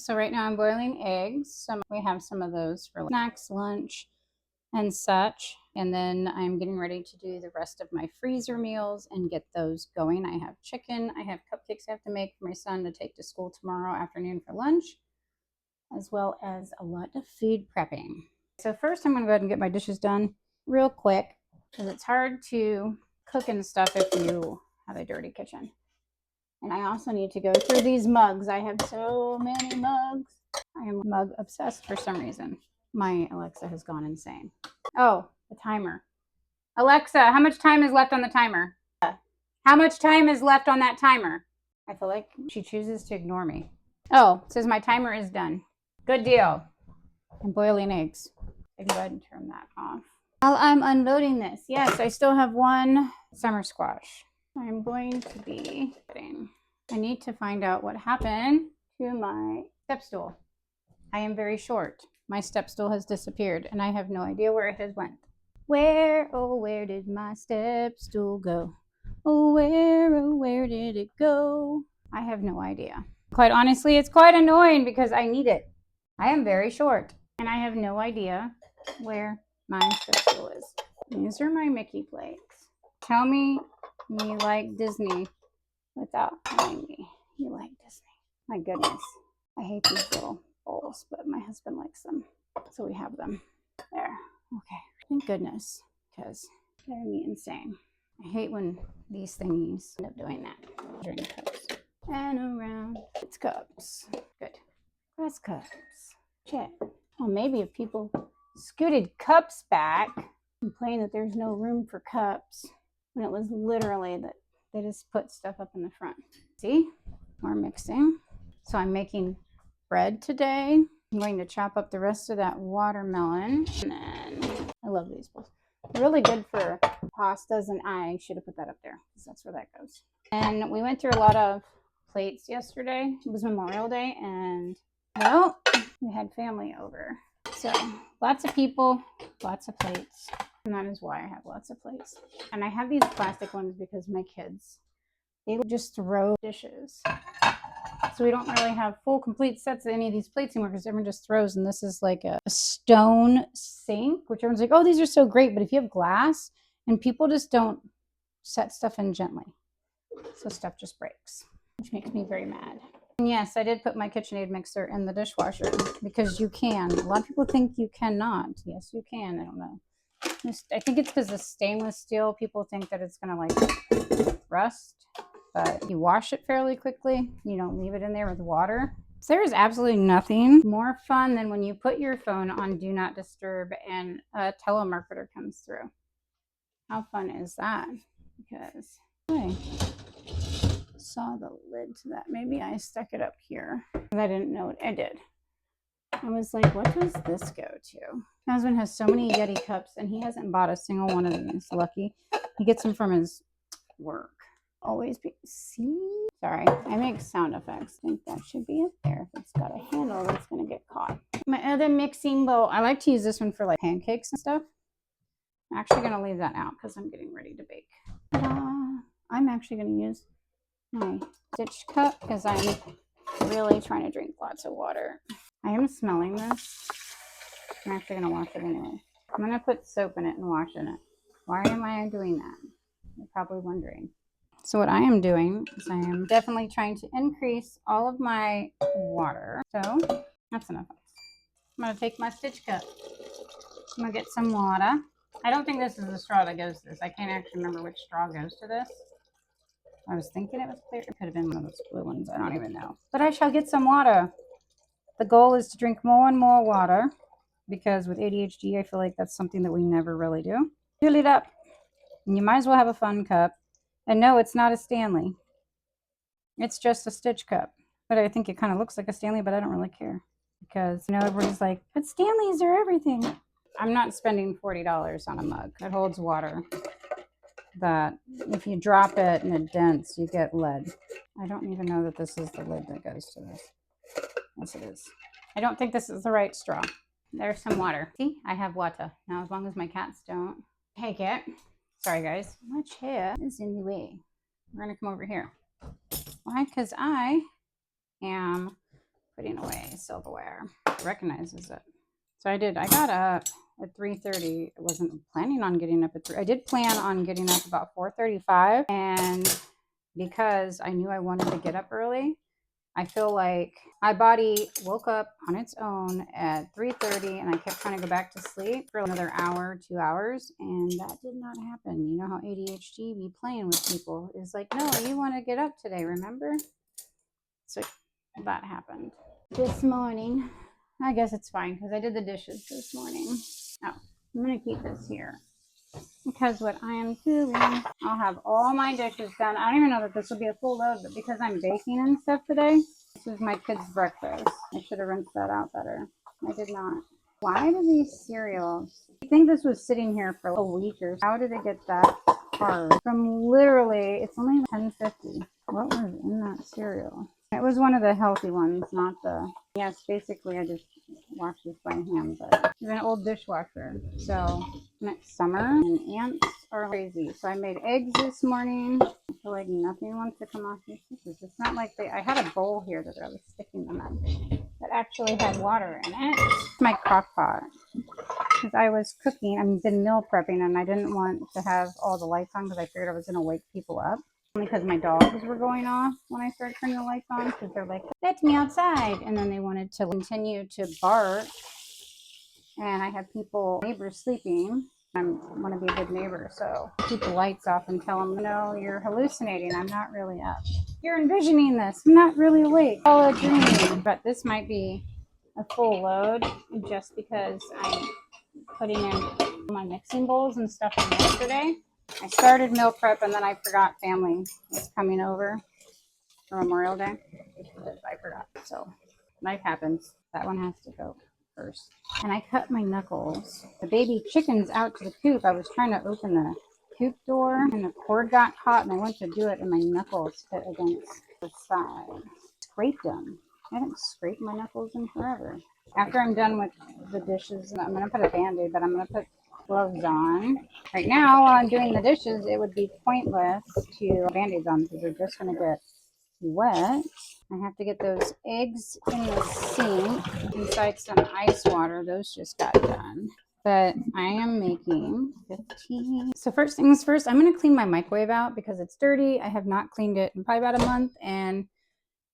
So right now I'm boiling eggs. We have some of those for snacks, lunch, and such. And then I'm getting ready to do the rest of my freezer meals and get those going. I have chicken. I have cupcakes I have to make for my son to take to school tomorrow afternoon for lunch, as well as a lot of food prepping. So first I'm going to go ahead and get my dishes done real quick because it's hard to cook and stuff if you have a dirty kitchen. And I also need to go through these mugs. I have so many mugs. I am mug obsessed for some reason. My Alexa has gone insane. Oh, the timer. Alexa, how much time is left on the timer? How much time is left on that timer? I feel like she chooses to ignore me. Oh, it says my timer is done. Good deal. I'm boiling eggs. I can go ahead and turn that off. While I'm unloading this, yes, I still have one summer squash. I'm going to be putting. I need to find out what happened to my step stool. I am very short. My step stool has disappeared and I have no idea where it has went. Where did my step stool go? Oh, where did it go? I have no idea. Quite honestly, it's quite annoying because I need it. I am very short and I have no idea where my step stool is. These are my Mickey plates. Tell me you like Disney without telling me you like Disney. My goodness. I hate these little bowls, but my husband likes them. So we have them. There. Okay. Thank goodness, because it's driving me insane. I hate when these thingies end up doing that. Drink cups. And around. It's cups. Good. Glass cups. Check. Well, maybe if people scooted cups back, complain that there's no room for cups, when it was literally that they just put stuff up in the front. See? We're mixing. So I'm making bread today. I'm going to chop up the rest of that watermelon. And then I love these bowls. Really good for pastas, and I should have put that up there because that's where that goes. And we went through a lot of plates yesterday. It was Memorial Day, and well, we had family over. So lots of people, lots of plates. And that is why I have lots of plates. And I have these plastic ones because my kids, they just throw dishes. So we don't really have full complete sets of any of these plates anymore because everyone just throws. And this is like a stone sink, which everyone's like, oh, these are so great. But if you have glass, and people just don't set stuff in gently, so stuff just breaks, which makes me very mad. And yes, I did put my KitchenAid mixer in the dishwasher because you can. A lot of people think you cannot. Yes, you can. I don't know. I think it's because the stainless steel, people think that it's going to like rust, but you wash it fairly quickly. You don't leave it in there with water. So there is absolutely nothing more fun than when you put your phone on Do Not Disturb and a telemarketer comes through. How fun is that? Because I saw the lid to that. Maybe I stuck it up here because I didn't know what I did. I was like, what does this go to? My husband has so many Yeti cups and he hasn't bought a single one of these. Lucky. He gets them from his work. Always be, see? Sorry, I make sound effects. I think that should be up there. If it's got a handle, that's going to get caught. My other mixing bowl, I like to use this one for like pancakes and stuff. I'm actually going to leave that out because I'm getting ready to bake. I'm actually going to use my Stitch cup because I'm really trying to drink lots of water. I am smelling this. I'm actually going to wash it anyway. I'm going to put soap in it and wash in it. Why am I doing that? You're probably wondering. So what I am doing is I am definitely trying to increase all of my water. So that's enough. I'm going to take my Stitch cup. I'm going to get some water. I don't think this is the straw that goes to this. I can't actually remember which straw goes to this. I was thinking it was clear. It could have been one of those blue ones. I don't even know. But I shall get some water. The goal is to drink more and more water because with ADHD, I feel like that's something that we never really do. Fill it up. And you might as well have a fun cup. And no, it's not a Stanley. It's just a Stitch cup. But I think it kind of looks like a Stanley, but I don't really care. Because, you know, everybody's like, but Stanleys are everything. I'm not spending $40 on a mug that holds water. That if you drop it and it dents, you get lead. I don't even know that this is the lid that goes to this. Yes, it is. I don't think this is the right straw. There's some water. See, I have water. Now, as long as my cats don't take it. Sorry, guys. My chair is in the way. We're going to come over here. Why? Because I am putting away silverware. It recognizes it. So I got up at 3:30. I wasn't planning on getting up at 3. I did plan on getting up about 4:35, and because I knew I wanted to get up early, I feel like my body woke up on its own at 3:30, and I kept trying to go back to sleep for another hour, 2 hours, and that did not happen. You know how ADHD be playing with people. It's like, no, you want to get up today, remember? So that happened. This morning, I guess it's fine because I did the dishes this morning. Oh, I'm going to keep this here because what I am doing, I'll have all my dishes done. I don't even know that this will be a full load, but because I'm baking and stuff today, this is my kids' breakfast. I should have rinsed that out better. I did not. Why do these cereals? I think this was sitting here for a week or so. How did it get that hard? From literally, it's only 10:50. What was in that cereal? It was one of the healthy ones, not the, yes, basically I just wash this by hand, but it's an old dishwasher. So next summer, and ants are crazy. So I made eggs this morning. I feel like nothing wants to come off these pieces. It's not like I had a bowl here that I was sticking them in that actually had water in it. It's my crock pot. Because I was cooking, I've been meal prepping, and I didn't want to have all the lights on because I figured I was going to wake people up. Because my dogs were going off when I started turning the lights on because they're like, let me outside. And then they wanted to continue to bark. And I have neighbors sleeping. I want to be a good neighbor. So keep the lights off and tell them, no, you're hallucinating. I'm not really up. You're envisioning this. I'm not really awake. All a dream. But this might be a full load just because I'm putting in my mixing bowls and stuff from yesterday. I started meal prep and then I forgot family was coming over for Memorial Day. I forgot. So life happens. That one has to go first. And I cut my knuckles. The baby chicken's out to the coop. I was trying to open the coop door and the cord got caught and I went to do it and my knuckles hit against the side. Scraped them. I haven't scraped my knuckles in forever. After I'm done with the dishes, I'm going to put a Band-Aid, but I'm going to put gloves on. Right now, while I'm doing the dishes, it would be pointless to have Band-Aids on because they're just going to get wet. I have to get those eggs in the sink inside some ice water. Those just got done. But I am making 15. So first things first, I'm going to clean my microwave out because it's dirty. I have not cleaned it in probably about a month. And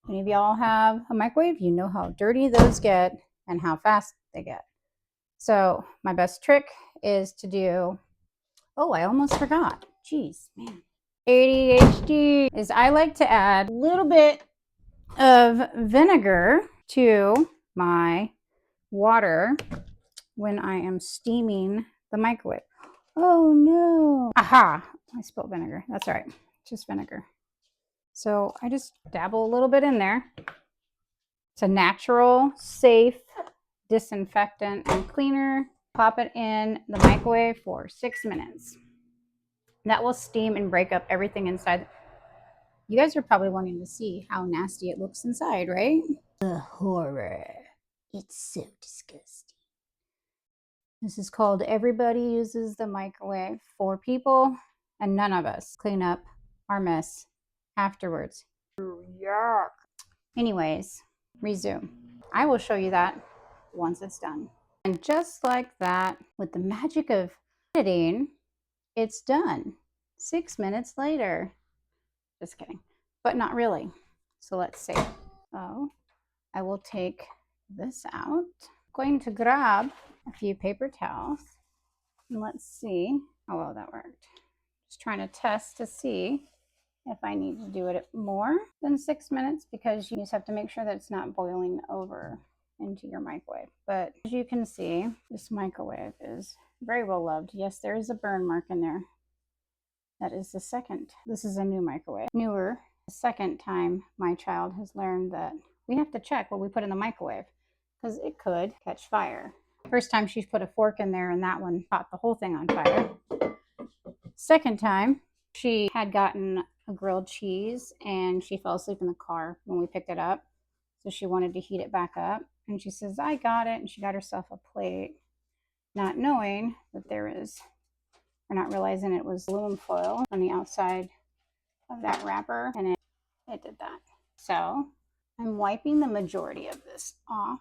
many of y'all have a microwave. You know how dirty those get and how fast they get. So my best trick is to do, oh, I almost forgot. Jeez, man. ADHD is I like to add a little bit of vinegar to my water when I am steaming the microwave. Oh no. Aha, I spilled vinegar. That's all right. Just vinegar. So I just dabble a little bit in there. It's a natural, safe disinfectant and cleaner. Pop it in the microwave for 6 minutes. That will steam and break up everything inside. You guys are probably wanting to see how nasty it looks inside, right? The horror. It's so disgusting. This is called Everybody Uses the Microwave. 4 people and none of us clean up our mess afterwards. Yuck. Anyways, resume. I will show you that once it's done. And just like that, with the magic of editing, it's done. 6 minutes later. Just kidding, but not really. So let's see. Oh, I will take this out. I'm going to grab a few paper towels and let's see how well that worked. Just trying to test to see if I need to do it more than 6 minutes because you just have to make sure that it's not boiling over into your microwave. But as you can see, this microwave is very well loved. Yes, there is a burn mark in there. That is the second. This is a new microwave. Newer. The second time my child has learned that we have to check what we put in the microwave because it could catch fire. First time she's put a fork in there and that one caught the whole thing on fire. Second time, she had gotten a grilled cheese and she fell asleep in the car when we picked it up. So she wanted to heat it back up. And she says, I got it. And she got herself a plate, not knowing that there is, or not realizing it was aluminum foil on the outside of that wrapper. And it did that. So I'm wiping the majority of this off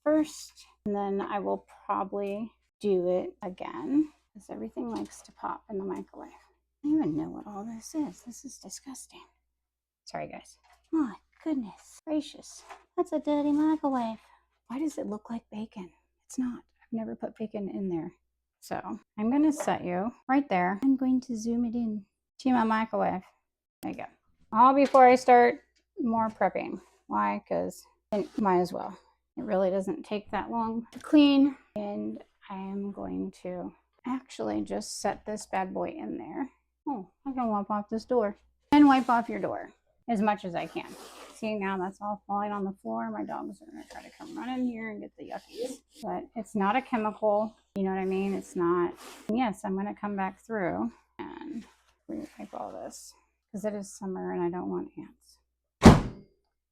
first, and then I will probably do it again because everything likes to pop in the microwave. I don't even know what all this is. This is disgusting. Sorry, guys. My goodness gracious. That's a dirty microwave. Why does it look like bacon? It's not. I've never put bacon in there. So I'm going to set you right there. I'm going to zoom it in to my microwave. There you go. All before I start more prepping. Why? Because it might as well. It really doesn't take that long to clean. And I am going to actually just set this bad boy in there. Oh, I can wipe off this door. And wipe off your door as much as I can. See, now that's all falling on the floor. My dogs are going to try to come run in here and get the yuckies. But it's not a chemical. You know what I mean? It's not. Yes, I'm going to come back through and wipe all this because it is summer and I don't want ants.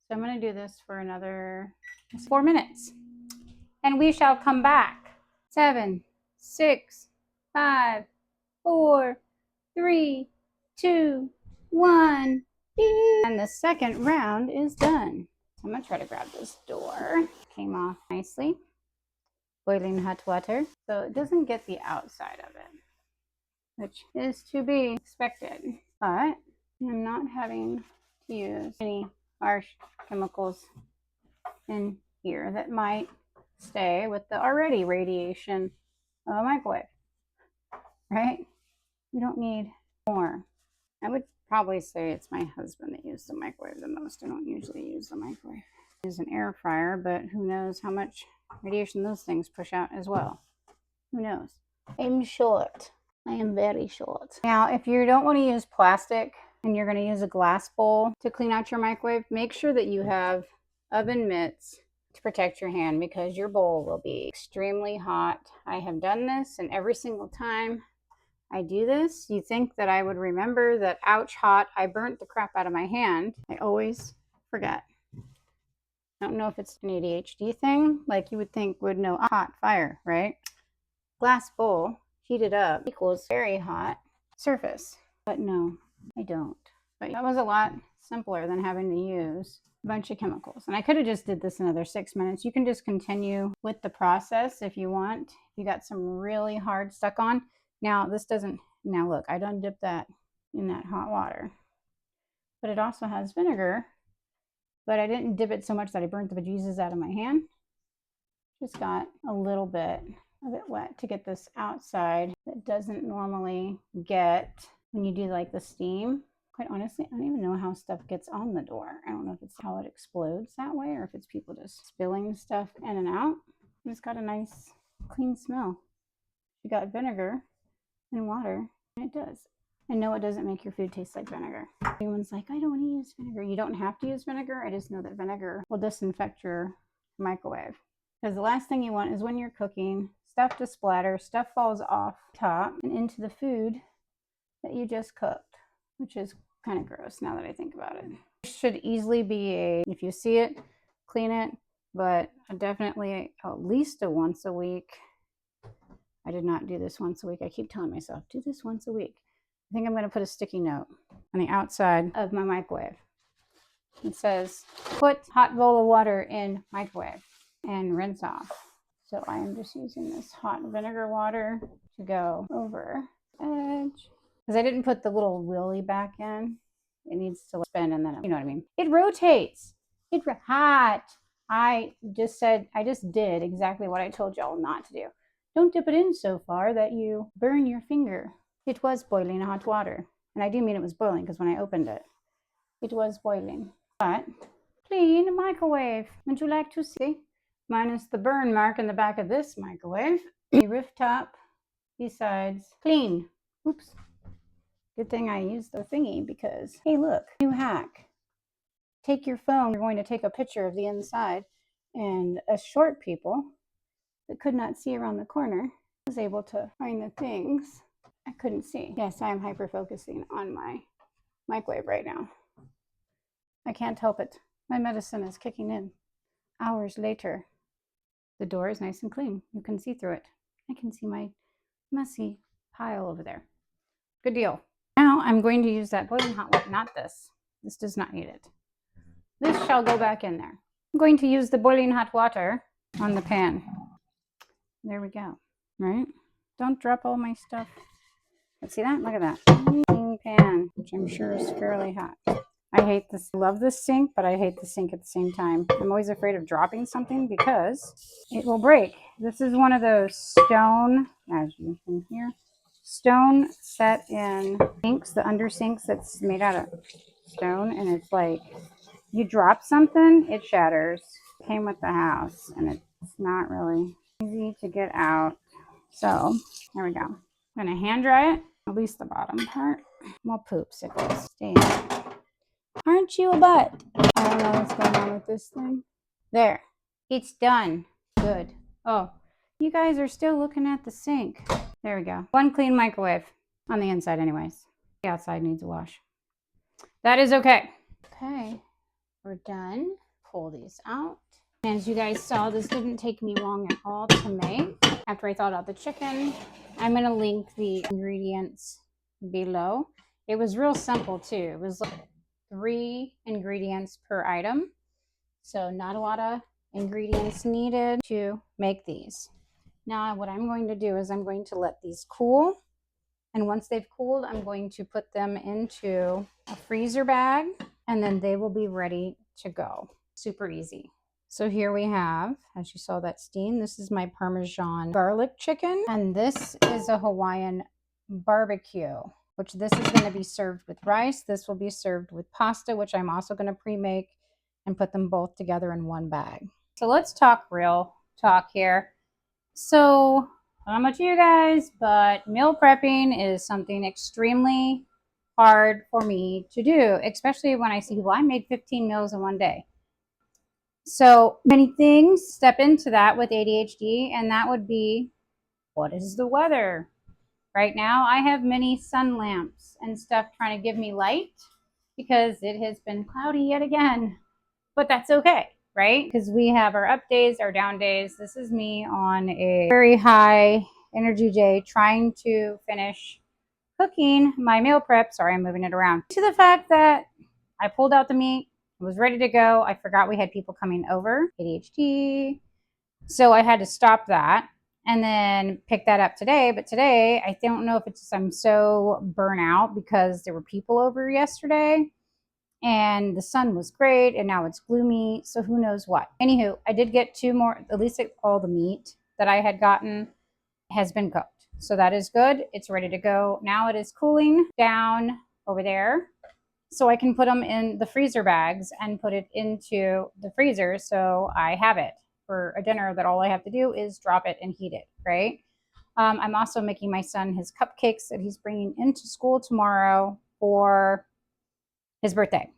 So I'm going to do this for another 4 minutes. And we shall come back. 7, 6, 5, 4, 3, 2, 1. And the second round is done. So I'm going to try to grab this door. Came off nicely. Boiling hot water. So it doesn't get the outside of it, which is to be expected. But I'm not having to use any harsh chemicals in here that might stay with the already radiation of a microwave. Right? We don't need more. I would probably say it's my husband that uses the microwave the most. I don't usually use the microwave. I use an air fryer, but who knows how much radiation those things push out as well. Who knows? I'm short. I am very short. Now, if you don't want to use plastic and you're going to use a glass bowl to clean out your microwave, make sure that you have oven mitts to protect your hand because your bowl will be extremely hot. I have done this, and every single time I do this, you think that I would remember that, ouch, hot, I burnt the crap out of my hand. I always forget. I don't know if it's an ADHD thing, like you would think would know hot fire, right? Glass bowl heated up equals very hot surface. But no, I don't. But that was a lot simpler than having to use a bunch of chemicals. And I could have just did this another 6 minutes. You can just continue with the process if you want. If you got some really hard stuck on. Now, this doesn't, now look, I done dipped that in that hot water. But it also has vinegar. But I didn't dip it so much that I burnt the bejesus out of my hand. Just got a little bit of it wet to get this outside that doesn't normally get when you do like the steam. Quite honestly, I don't even know how stuff gets on the door. I don't know if it's how it explodes that way or if it's people just spilling stuff in and out. It's got a nice clean smell. You got vinegar and water, and it does. And no, it doesn't make your food taste like vinegar. Everyone's like, I don't want to use vinegar. You don't have to use vinegar. I just know that vinegar will disinfect your microwave. Because the last thing you want is when you're cooking, stuff to splatter, stuff falls off top and into the food that you just cooked, which is kind of gross now that I think about it. It should easily be if you see it, clean it, but definitely at least a once a week. I did not do this once a week. I keep telling myself, do this once a week. I think I'm going to put a sticky note on the outside of my microwave. It says, put hot bowl of water in microwave and rinse off. So I am just using this hot vinegar water to go over edge. Because I didn't put the little willy back in. It needs to spin and then, you know what I mean? It rotates. It's hot. I just did exactly what I told y'all not to do. Don't dip it in so far that you burn your finger. It was boiling hot water. And I do mean it was boiling because when I opened it, it was boiling. But clean microwave. Would you like to see? Minus the burn mark in the back of this microwave. The rooftop, besides clean. Oops. Good thing I used the thingy because, hey, look, new hack. Take your phone. You're going to take a picture of the inside. And us short people that could not see around the corner was able to find the things I couldn't see. Yes, I am hyper-focusing on my microwave right now. I can't help it. My medicine is kicking in. Hours later, the door is nice and clean. You can see through it. I can see my messy pile over there. Good deal. Now I'm going to use that boiling hot water, not this. This does not need it. This shall go back in there. I'm going to use the boiling hot water on the pan. There we go. Right? Don't drop all my stuff. See that? Look at that. Pan, which I'm sure is fairly hot. I hate this. I love this sink, but I hate the sink at the same time. I'm always afraid of dropping something because it will break. This is one of those stone, as you can hear, stone set in sinks, the under sinks that's made out of stone. And it's like, you drop something, it shatters. It came with the house, and it's not really easy to get out. So there we go. I'm gonna hand dry it, at least the bottom part. Well, poops, it will stay in. Aren't you a butt? I don't know what's going on with this thing. There, it's done. Good. Oh, you guys are still looking at the sink. There we go. One clean microwave on the inside anyways. The outside needs a wash. That is okay. Okay, we're done. Pull these out. As you guys saw, this didn't take me long at all to make. After I thawed out the chicken, I'm going to link the ingredients below. It was real simple too. It was like 3 ingredients per item. So not a lot of ingredients needed to make these. Now what I'm going to do is I'm going to let these cool. And once they've cooled, I'm going to put them into a freezer bag, and then they will be ready to go. Super easy. So here we have, as you saw that steam, this is my Parmesan garlic chicken, and this is a Hawaiian barbecue, which this is going to be served with rice. This will be served with pasta, which I'm also going to pre-make and put them both together in one bag. So let's talk real talk here. So I don't know about you guys, but meal prepping is something extremely hard for me to do, especially when I see people, I made 15 meals in one day. So many things step into that with ADHD, and that would be, what is the weather? Right now, I have many sun lamps and stuff trying to give me light because it has been cloudy yet again. But that's okay, right? Because we have our up days, our down days. This is me on a very high energy day trying to finish cooking my meal prep. Sorry, I'm moving it around. To the fact that I pulled out the meat, it was ready to go. I forgot we had people coming over, ADHD. So I had to stop that and then pick that up today. But today, I don't know if it's just I'm so burnt out because there were people over yesterday and the sun was great and now it's gloomy. So who knows what. Anywho, I did get 2 more, at least all the meat that I had gotten has been cooked. So that is good. It's ready to go. Now it is cooling down over there. So I can put them in the freezer bags and put it into the freezer so I have it for a dinner that all I have to do is drop it and heat it, right? I'm also making my son his cupcakes that he's bringing into school tomorrow for his birthday.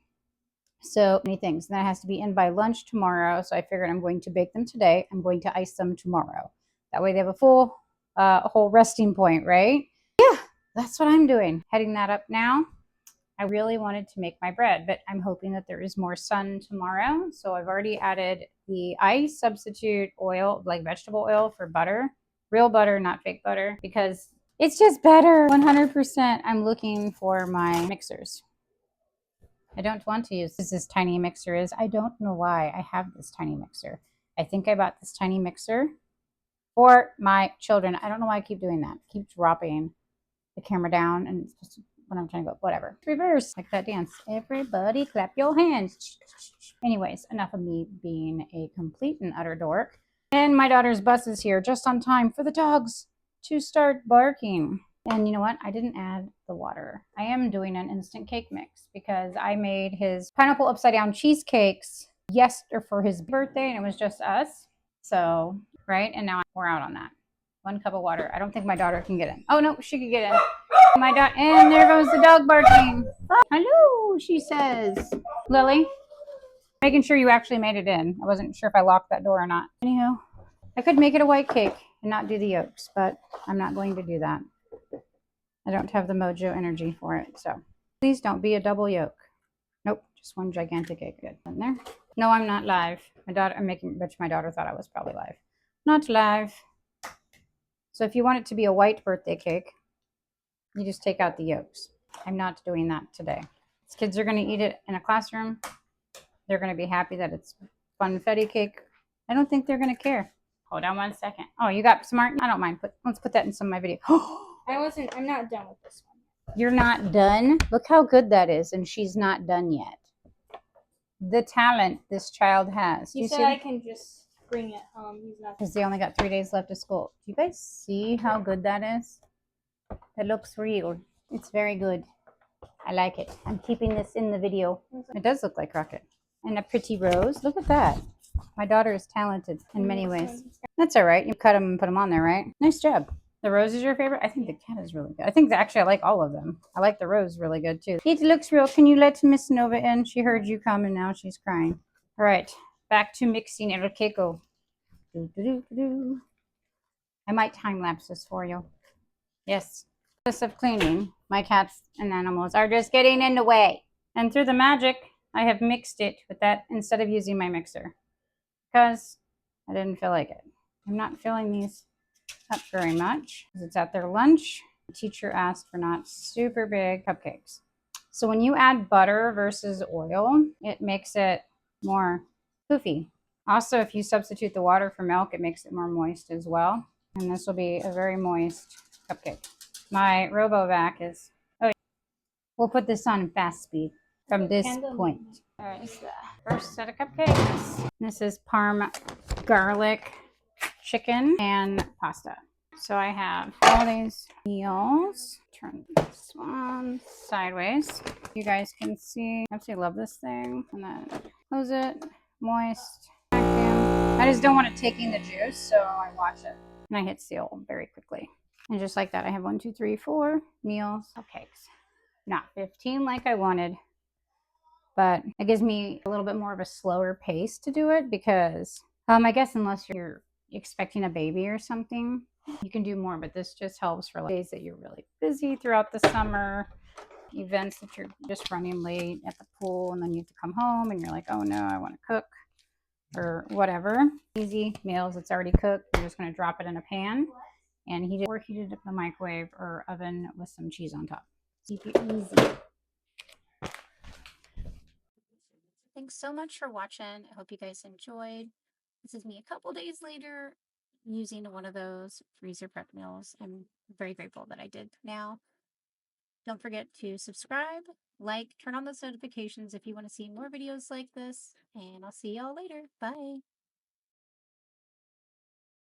So many things. And that has to be in by lunch tomorrow. So I figured I'm going to bake them today. I'm going to ice them tomorrow. That way they have a whole resting point, right? Yeah, that's what I'm doing. Heading that up now. I really wanted to make my bread, but I'm hoping that there is more sun tomorrow. So I've already added the ice substitute oil, like vegetable oil for butter, real butter, not fake butter, because it's just better. 100%. I'm looking for my mixers. I don't want to use this tiny mixer is. I don't know why I have this tiny mixer. I think I bought this tiny mixer for my children. I don't know why I keep doing that. I keep dropping the camera down and it's just when I'm trying to go, whatever. Reverse, like that dance. Everybody clap your hands. Anyways, enough of me being a complete and utter dork. And my daughter's bus is here just on time for the dogs to start barking. And you know what? I didn't add the water. I am doing an instant cake mix because I made his pineapple upside down cheesecakes for his birthday and it was just us. So, right? And now we're out on that. 1 cup of water. I don't think my daughter can get in. Oh no, she could get in. My dog, and there goes the dog barking. Oh, hello, she says. Lily, making sure you actually made it in. I wasn't sure if I locked that door or not. Anyhow, I could make it a white cake and not do the yolks, but I'm not going to do that. I don't have the mojo energy for it, so please don't be a double yolk. Nope, just one gigantic egg. Good. In there. No, I'm not live. My daughter thought I was probably live. Not live. So if you want it to be a white birthday cake, you just take out the yolks. I'm not doing that today. These kids are going to eat it in a classroom. They're going to be happy that it's funfetti cake. I don't think they're going to care. Hold on 1 second. Oh, you got smart? I don't mind. Let's put that in some of my video. I'm not done with this one. You're not done? Look how good that is, and she's not done yet. The talent this child has. He said I can just bring it home. He's not. Because they only got 3 days left of school. Do you guys see how good that is? It looks real. It's very good. I like it. I'm keeping this in the video. It does look like rocket. And a pretty rose. Look at that. My daughter is talented in many ways. That's all right. You cut them and put them on there, right? Nice job. The rose is your favorite? I think the cat is really good. I think actually I like all of them. I like the rose really good too. It looks real. Can you let Miss Nova in? She heard you come and now she's crying. All right. Back to mixing el queco. I might time lapse this for you. Yes. Of cleaning, my cats and animals are just getting in the way. And through the magic, I have mixed it with that instead of using my mixer because I didn't feel like it. I'm not filling these up very much because it's at their lunch. The teacher asked for not super big cupcakes. So when you add butter versus oil, it makes it more poofy. Also, if you substitute the water for milk, it makes it more moist as well. And this will be a very moist cupcake. My RoboVac is, oh, we'll put this on fast speed from this point. All right, it's the first set of cupcakes. This is Parm garlic chicken and pasta. So I have all these meals. Turn this one sideways. You guys can see, I absolutely love this thing. And then close it, moist, vacuum. I just don't want it taking the juice, so I watch it. And I hit seal very quickly. And just like that, I have 1, 2, 3, 4 meals, cupcakes. Not 15 like I wanted, but it gives me a little bit more of a slower pace to do it because I guess unless you're expecting a baby or something, you can do more, but this just helps for like days that you're really busy throughout the summer, events that you're just running late at the pool and then you have to come home and you're like, oh no, I want to cook or whatever. Easy meals, it's already cooked. You're just going to drop it in a pan and heat it in the microwave or oven with some cheese on top. Super easy. Thanks so much for watching. I hope you guys enjoyed. This is me a couple days later using one of those freezer prep meals. I'm very grateful that I did now. Don't forget to subscribe, like, turn on those notifications if you want to see more videos like this, and I'll see y'all later. Bye.